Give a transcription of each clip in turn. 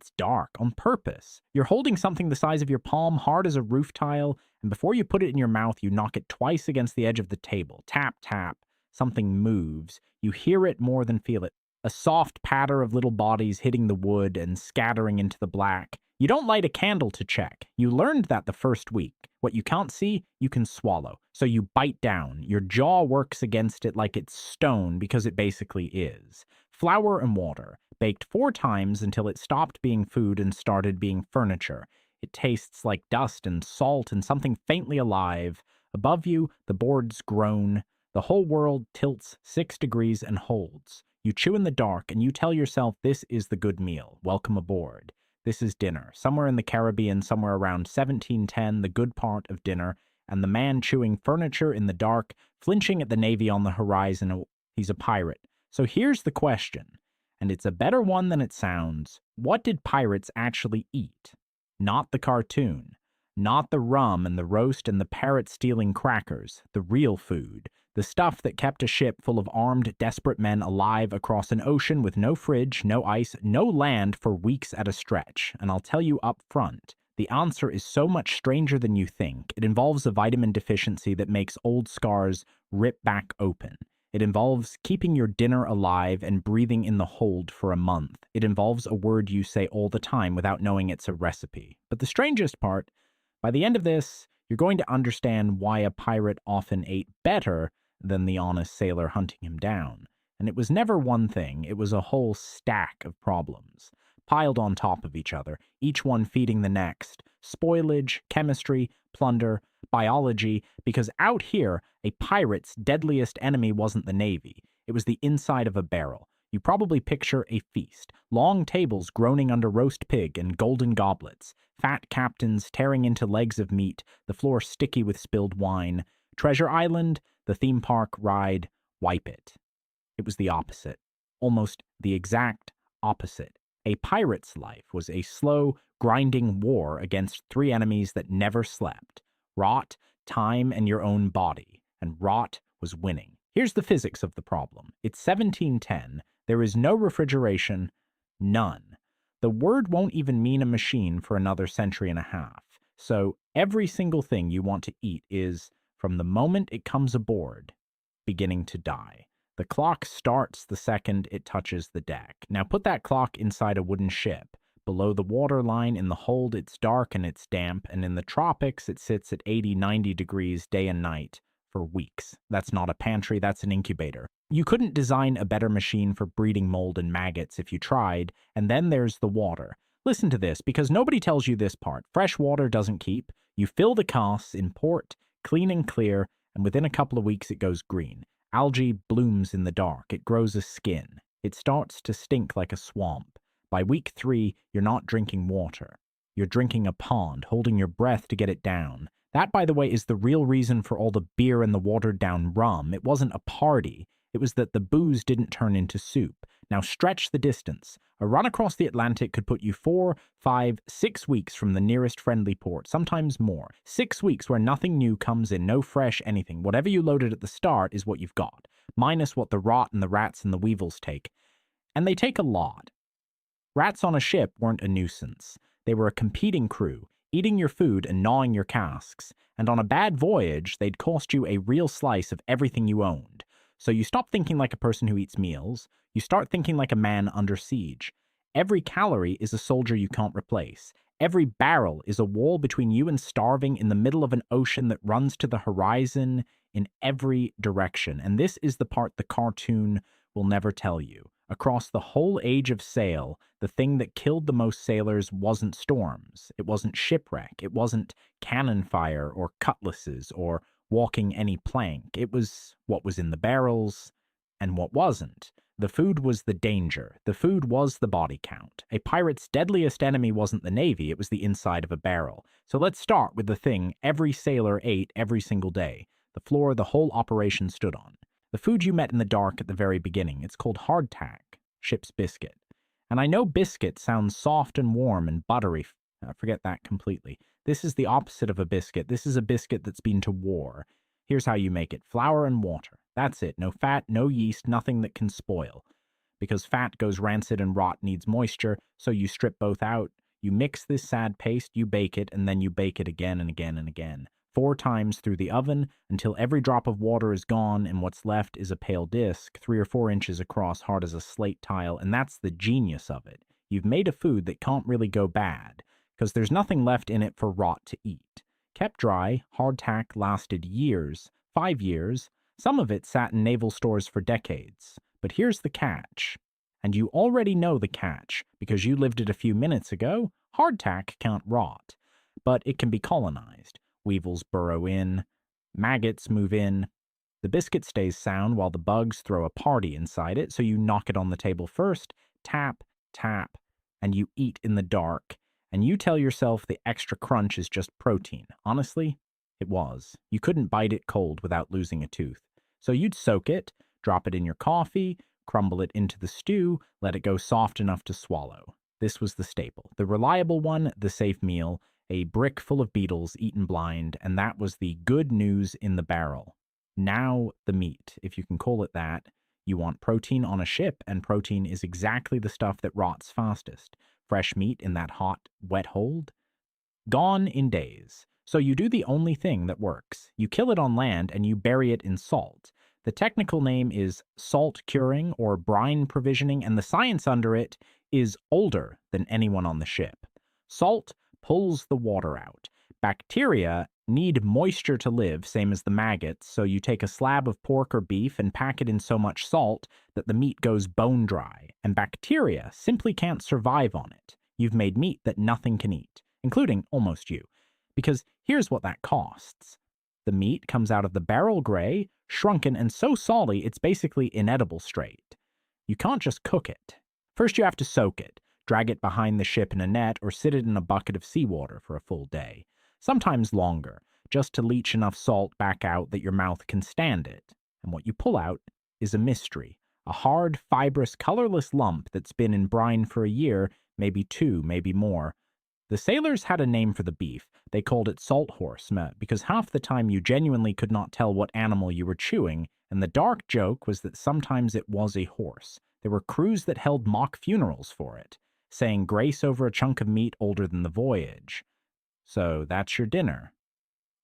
It's dark on purpose. You're holding something the size of your palm, hard as a roof tile, and before you put it in your mouth, you knock it twice against the edge of the table. Tap, tap. Something moves. You hear it more than feel it. A soft patter of little bodies hitting the wood and scattering into the black. You don't light a candle to check. You learned that the first week. What you can't see, you can swallow. So you bite down. Your jaw works against it like it's stone because it basically is. Flour and water, baked 4 times until it stopped being food and started being furniture. It tastes like dust and salt and something faintly alive. Above you, the boards groan. The whole world tilts 6 degrees and holds. You chew in the dark and you tell yourself this is the good meal. Welcome aboard. This is dinner. Somewhere in the Caribbean, somewhere around 1710, the good part of dinner, and the man chewing furniture in the dark, flinching at the Navy on the horizon. He's a pirate. So here's the question, and it's a better one than it sounds. What did pirates actually eat? Not the cartoon. Not the rum and the roast and the parrot-stealing crackers. The real food. The stuff that kept a ship full of armed, desperate men alive across an ocean with no fridge, no ice, no land for weeks at a stretch. And I'll tell you up front, the answer is so much stranger than you think. It involves a vitamin deficiency that makes old scars rip back open. It involves keeping your dinner alive and breathing in the hold for a month. It involves a word you say all the time without knowing it's a recipe. But the strangest part, by the end of this, you're going to understand why a pirate often ate better than the honest sailor hunting him down. And it was never one thing, it was a whole stack of problems, piled on top of each other, each one feeding the next. Spoilage, chemistry, plunder, biology, because out here, a pirate's deadliest enemy wasn't the Navy, it was the inside of a barrel. You probably picture a feast, long tables groaning under roast pig and golden goblets, fat captains tearing into legs of meat, the floor sticky with spilled wine. Treasure Island, the theme park ride, wipe it. It was the opposite. Almost the exact opposite. A pirate's life was a slow, grinding war against 3 enemies that never slept. Rot, time, and your own body. And rot was winning. Here's the physics of the problem. It's 1710. There is no refrigeration. None. The word won't even mean a machine for another century and a half. So every single thing you want to eat is, from the moment it comes aboard, beginning to die. The clock starts the second it touches the deck. Now put that clock inside a wooden ship. Below the waterline in the hold, it's dark and it's damp, and in the tropics, it sits at 80, 90 degrees day and night for weeks. That's not a pantry, that's an incubator. You couldn't design a better machine for breeding mold and maggots if you tried, and then there's the water. Listen to this, because nobody tells you this part. Fresh water doesn't keep. You fill the casks in port, clean and clear, and within a couple of weeks it goes green. Algae blooms in the dark. It grows a skin. It starts to stink like a swamp. By week 3, you're not drinking water. You're drinking a pond, holding your breath to get it down. That, by the way, is the real reason for all the beer and the watered-down rum. It wasn't a party. It was that the booze didn't turn into soup. Now stretch the distance. A run across the Atlantic could put you 4, 5, 6 weeks from the nearest friendly port, sometimes more. 6 weeks where nothing new comes in, no fresh anything. Whatever you loaded at the start is what you've got, minus what the rot and the rats and the weevils take. And they take a lot. Rats on a ship weren't a nuisance. They were a competing crew, eating your food and gnawing your casks. And on a bad voyage, they'd cost you a real slice of everything you owned. So you stop thinking like a person who eats meals. You start thinking like a man under siege. Every calorie is a soldier you can't replace. Every barrel is a wall between you and starving in the middle of an ocean that runs to the horizon in every direction. And this is the part the cartoon will never tell you. Across the whole age of sail, the thing that killed the most sailors wasn't storms. It wasn't shipwreck. It wasn't cannon fire or cutlasses or walking any plank. It was what was in the barrels and what wasn't. The food was the danger. The food was the body count. A pirate's deadliest enemy wasn't the Navy, it was the inside of a barrel. So let's start with the thing every sailor ate every single day. The floor the whole operation stood on. The food you met in the dark at the very beginning. It's called hardtack, ship's biscuit. And I know biscuit sounds soft and warm and buttery. Forget that completely. This is the opposite of a biscuit. This is a biscuit that's been to war. Here's how you make it. Flour and water. That's it. No fat, no yeast, nothing that can spoil. because fat goes rancid and rot needs moisture, so you strip both out. You mix this sad paste, you bake it, and then you bake it again and again and again, 4 times through the oven until every drop of water is gone and what's left is a pale disc, 3 or 4 inches across, hard as a slate tile, and that's the genius of it. You've made a food that can't really go bad, because there's nothing left in it for rot to eat. Kept dry, hardtack lasted years, 5 years. Some of it sat in naval stores for decades. But here's the catch. And you already know the catch, because you lived it a few minutes ago. Hardtack can't rot, but it can be colonized. Weevils burrow in, maggots move in. The biscuit stays sound while the bugs throw a party inside it, so you knock it on the table first, tap, tap, and you eat in the dark. And you tell yourself the extra crunch is just protein. Honestly, it was. You couldn't bite it cold without losing a tooth. So you'd soak it, drop it in your coffee, crumble it into the stew, let it go soft enough to swallow. This was the staple. The reliable one, the safe meal, a brick full of beetles eaten blind, and that was the good news in the barrel. Now the meat, if you can call it that. You want protein on a ship, and protein is exactly the stuff that rots fastest. Fresh meat in that hot, wet hold? Gone in days. So you do the only thing that works. You kill it on land and you bury it in salt. The technical name is salt curing or brine provisioning, and the science under it is older than anyone on the ship. Salt pulls the water out. Bacteria need moisture to live, same as the maggots, so you take a slab of pork or beef and pack it in so much salt that the meat goes bone dry, and bacteria simply can't survive on it. You've made meat that nothing can eat, including almost you. Because here's what that costs. The meat comes out of the barrel gray, shrunken, and so salty it's basically inedible straight. You can't just cook it. First you have to soak it, drag it behind the ship in a net, or sit it in a bucket of seawater for a full day. Sometimes longer, just to leach enough salt back out that your mouth can stand it. And what you pull out is a mystery, a hard, fibrous, colorless lump that's been in brine for a year, maybe 2, maybe more. The sailors had a name for the beef. They called it salt horse, because half the time you genuinely could not tell what animal you were chewing, and the dark joke was that sometimes it was a horse. There were crews that held mock funerals for it, saying grace over a chunk of meat older than the voyage. So that's your dinner.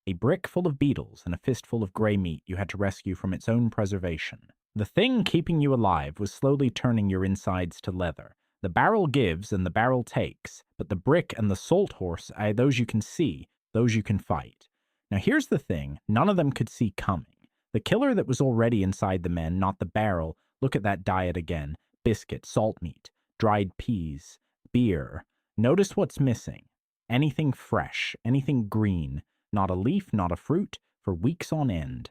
A brick full of beetles and a fistful of gray meat you had to rescue from its own preservation. The thing keeping you alive was slowly turning your insides to leather. The barrel gives and the barrel takes, but the brick and the salt horse, those you can see, those you can fight. Now here's the thing, none of them could see coming. The killer that was already inside the men, not the barrel. Look at that diet again. Biscuit, salt meat, dried peas, beer. Notice what's missing. Anything fresh, anything green. Not a leaf, not a fruit, for weeks on end.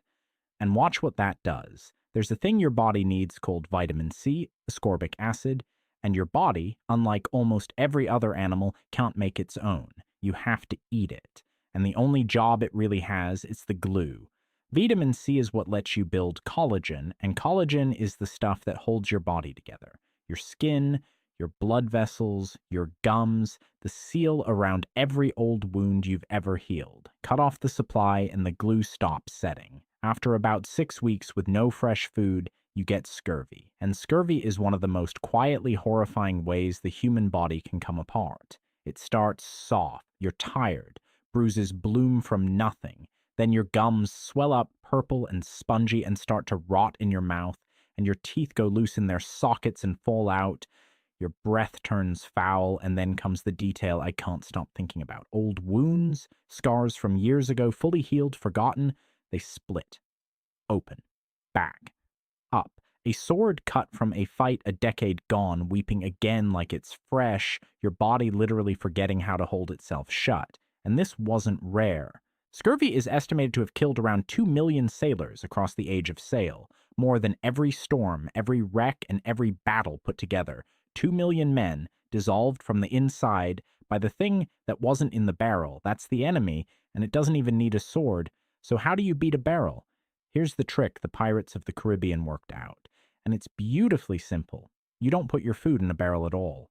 And watch what that does. There's a thing your body needs called vitamin C, ascorbic acid, and your body, unlike almost every other animal, can't make its own. You have to eat it. And the only job it really has is the glue. Vitamin C is what lets you build collagen, and collagen is the stuff that holds your body together. Your skin, your blood vessels, your gums, the seal around every old wound you've ever healed. Cut off the supply and the glue stops setting. After about 6 weeks with no fresh food, you get scurvy. And scurvy is one of the most quietly horrifying ways the human body can come apart. It starts soft, you're tired, bruises bloom from nothing. Then your gums swell up purple and spongy and start to rot in your mouth, and your teeth go loose in their sockets and fall out. Your breath turns foul, and then comes the detail I can't stop thinking about. Old wounds, scars from years ago, fully healed, forgotten, they split. Open. Back. Up. A sword cut from a fight a decade gone, weeping again like it's fresh, your body literally forgetting how to hold itself shut. And this wasn't rare. Scurvy is estimated to have killed around 2 million sailors across the age of sail, more than every storm, every wreck, and every battle put together. 2 million men dissolved from the inside by the thing that wasn't in the barrel. That's the enemy, and it doesn't even need a sword. So how do you beat a barrel? Here's the trick the pirates of the Caribbean worked out, and it's beautifully simple. You don't put your food in a barrel at all.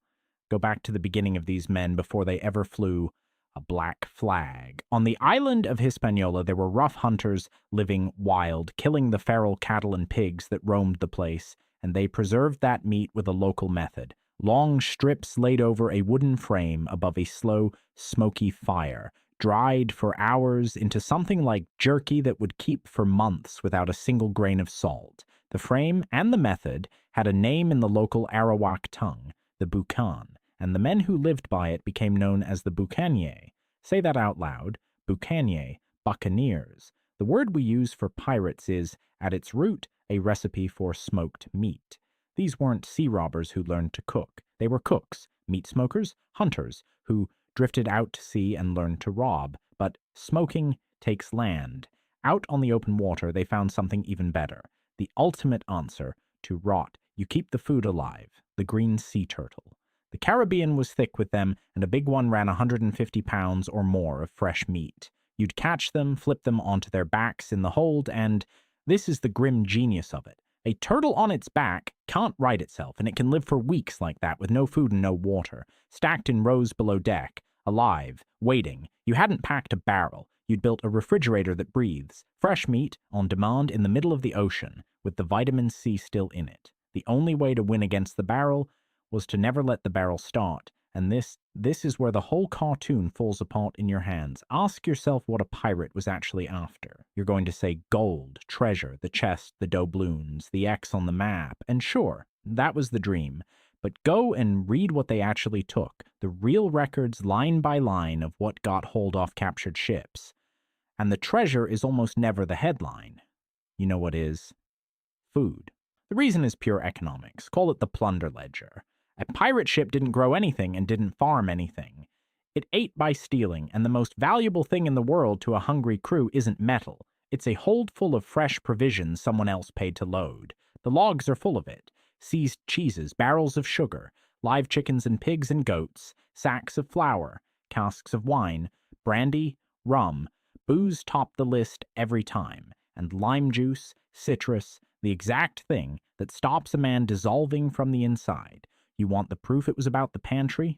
Go back to the beginning of these men before they ever flew a black flag. On the island of Hispaniola, there were rough hunters living wild, killing the feral cattle and pigs that roamed the place, and they preserved that meat with a local method. Long strips laid over a wooden frame above a slow, smoky fire, dried for hours into something like jerky that would keep for months without a single grain of salt. The frame and the method had a name in the local Arawak tongue, the Buchan, and the men who lived by it became known as the Bucanier. Say that out loud. Bucanier, buccaneers. The word we use for pirates is, at its root, a recipe for smoked meat. These weren't sea robbers who learned to cook. They were cooks, meat smokers, hunters, who drifted out to sea and learned to rob. But smoking takes land. Out on the open water, they found something even better. The ultimate answer to rot. You keep the food alive. The green sea turtle. The Caribbean was thick with them, and a big one ran 150 pounds or more of fresh meat. You'd catch them, flip them onto their backs in the hold, and this is the grim genius of it. A turtle on its back can't right itself, and it can live for weeks like that with no food and no water, stacked in rows below deck, alive, waiting. You hadn't packed a barrel. You'd built a refrigerator that breathes. Fresh meat, on demand, in the middle of the ocean, with the vitamin C still in it. The only way to win against the barrel was to never let the barrel start, and this is where the whole cartoon falls apart in your hands. Ask yourself what a pirate was actually after. You're going to say gold, treasure, the chest, the doubloons, the X on the map, and sure, that was the dream. But go and read what they actually took, the real records line by line of what got hold off captured ships. And the treasure is almost never the headline. You know what is? Food. The reason is pure economics. Call it the plunder ledger. A pirate ship didn't grow anything and didn't farm anything. It ate by stealing, and the most valuable thing in the world to a hungry crew isn't metal. It's a hold full of fresh provisions someone else paid to load. The logs are full of it. Seized cheeses, barrels of sugar, live chickens and pigs and goats, sacks of flour, casks of wine, brandy, rum. Booze topped the list every time, and lime juice, citrus, the exact thing that stops a man dissolving from the inside. You want the proof it was about the pantry?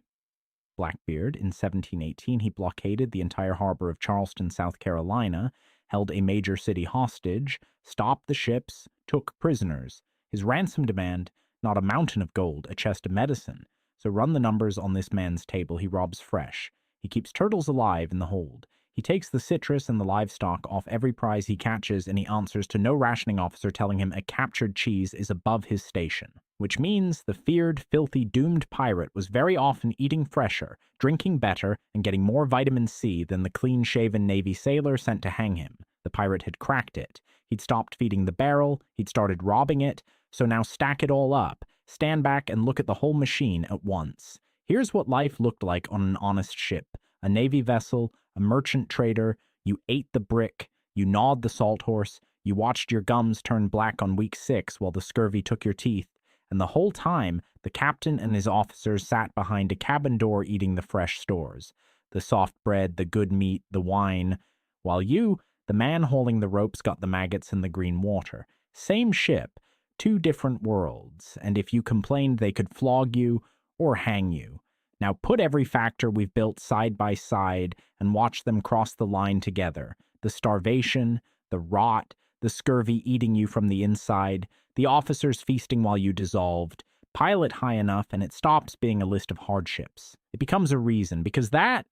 Blackbeard, in 1718, he blockaded the entire harbor of Charleston, South Carolina, held a major city hostage, stopped the ships, took prisoners. His ransom demand, not a mountain of gold, a chest of medicine. So run the numbers on this man's table. He robs fresh. He keeps turtles alive in the hold. He takes the citrus and the livestock off every prize he catches, and he answers to no rationing officer telling him a captured cheese is above his station. Which means the feared, filthy, doomed pirate was very often eating fresher, drinking better, and getting more vitamin C than the clean-shaven Navy sailor sent to hang him. The pirate had cracked it. He'd stopped feeding the barrel, he'd started robbing it, so now stack it all up. Stand back and look at the whole machine at once. Here's what life looked like on an honest ship. A Navy vessel, a merchant trader. You ate the brick, you gnawed the salt horse, you watched your gums turn black on week 6 while the scurvy took your teeth, and the whole time the captain and his officers sat behind a cabin door eating the fresh stores, the soft bread, the good meat, the wine, while you, the man hauling the ropes, got the maggots and the green water. Same ship, 2 different worlds, and if you complained they could flog you or hang you. Now put every factor we've built side by side and watch them cross the line together. The starvation, the rot, the scurvy eating you from the inside, the officers feasting while you dissolved. Pile it high enough and it stops being a list of hardships. It becomes a reason, because that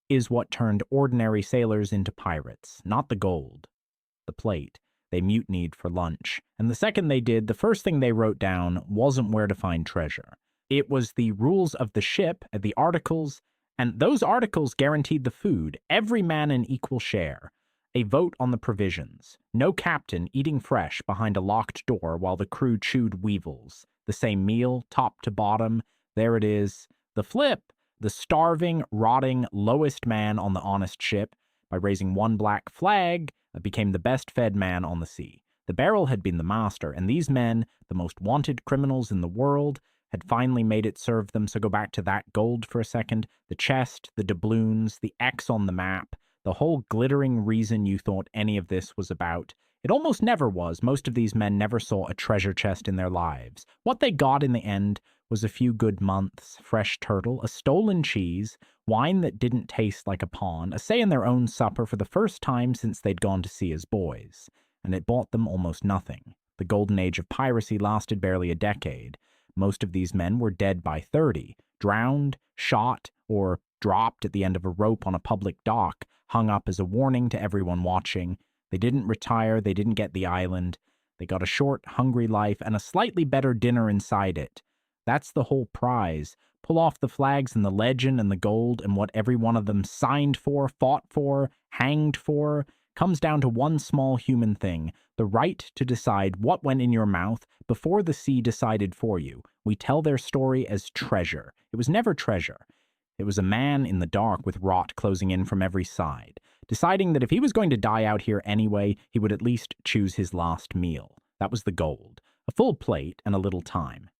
is what turned ordinary sailors into pirates, not the gold, the plate. They mutinied for lunch, and the second they did, the first thing they wrote down wasn't where to find treasure. It was the rules of the ship, the articles, and those articles guaranteed the food, every man an equal share. A vote on the provisions. No captain eating fresh behind a locked door while the crew chewed weevils. The same meal, top to bottom. There it is. The flip. The starving, rotting, lowest man on the honest ship, by raising one black flag, became the best-fed man on the sea. The barrel had been the master, and these men, the most wanted criminals in the world, had finally made it serve them. So go back to that gold for a second. The chest, the doubloons, the X on the map, the whole glittering reason you thought any of this was about. It almost never was. Most of these men never saw a treasure chest in their lives. What they got in the end was a few good months, fresh turtle, a stolen cheese, wine that didn't taste like a pond, a say in their own supper for the first time since they'd gone to sea as boys. And it bought them almost nothing. The golden age of piracy lasted barely a decade. Most of these men were dead by 30, drowned, shot, or dropped at the end of a rope on a public dock, hung up as a warning to everyone watching. They didn't retire, they didn't get the island. They got a short, hungry life and a slightly better dinner inside it. That's the whole prize. Pull off the flags and the legend and the gold, and what every one of them signed for, fought for, hanged for, comes down to one small human thing: the right to decide what went in your mouth before the sea decided for you. We tell their story as treasure. It was never treasure. It was a man in the dark with rot closing in from every side, deciding that if he was going to die out here anyway, he would at least choose his last meal. That was the gold. A full plate and a little time.